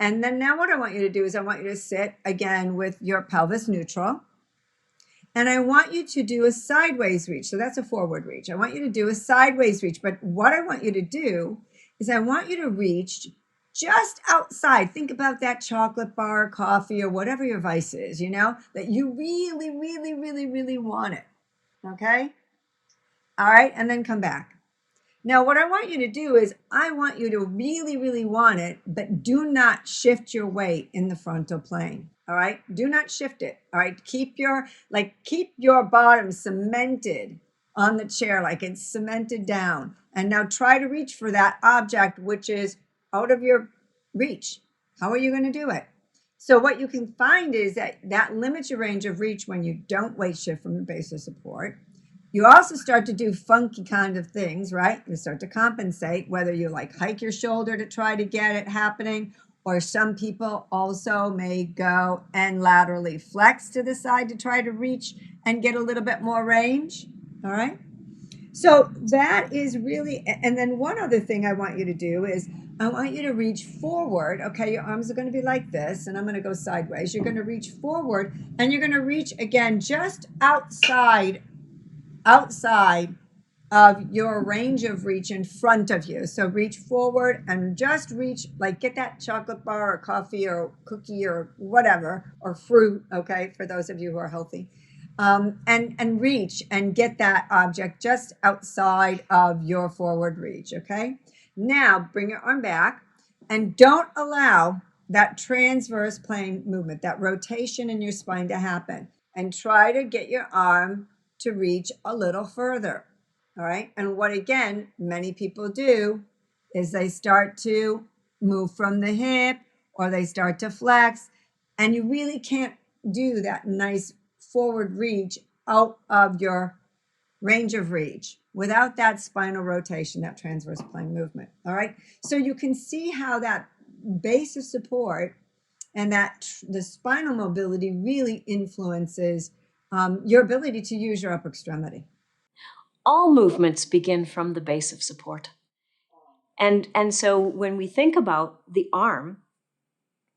And then now what I want you to do is I want you to sit again with your pelvis neutral. And I want you to do a sideways reach. So that's a forward reach. I want you to do a sideways reach. But what I want you to do is I want you to reach just outside. Think about that chocolate bar, coffee, or whatever your vice is, that you really, really, really, really want it. Okay? All right. And then come back. Now, what I want you to do is I want you to really, really want it, but do not shift your weight in the frontal plane. All right. Do not shift it. All right. Keep your bottom cemented on the chair, like it's cemented down. And now try to reach for that object, which is out of your reach. How are you going to do it? So what you can find is that limits your range of reach when you don't weight shift from the base of support. You also start to do funky kind of things, right? You start to compensate, whether you hike your shoulder to try to get it happening, or some people also may go and laterally flex to the side to try to reach and get a little bit more range, all right? So that is really, and then one other thing I want you to do is I want you to reach forward. Okay, your arms are going to be like this, and I'm going to go sideways. You're going to reach forward, and you're going to reach again just outside of your range of reach in front of you. So reach forward and just reach, get that chocolate bar or coffee or cookie or whatever, or fruit, okay, for those of you who are healthy. And reach and get that object just outside of your forward reach, okay? Now, bring your arm back and don't allow that transverse plane movement, that rotation in your spine to happen. And try to get your arm to reach a little further, all right? And what, again, many people do is they start to move from the hip or they start to flex, and you really can't do that nice forward reach out of your range of reach without that spinal rotation, that transverse plane movement, all right? So you can see how that base of support and that the spinal mobility really influences your ability to use your upper extremity. All movements begin from the base of support. And so when we think about the arm,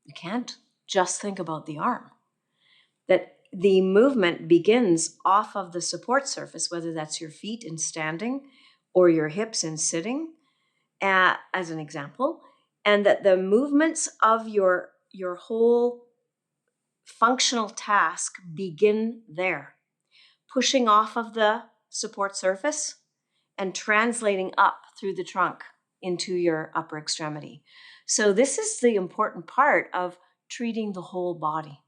you can't just think about the arm. That the movement begins off of the support surface, whether that's your feet in standing or your hips in sitting, as an example, and that the movements of your whole functional task begin there, pushing off of the support surface and translating up through the trunk into your upper extremity. So this is the important part of treating the whole body.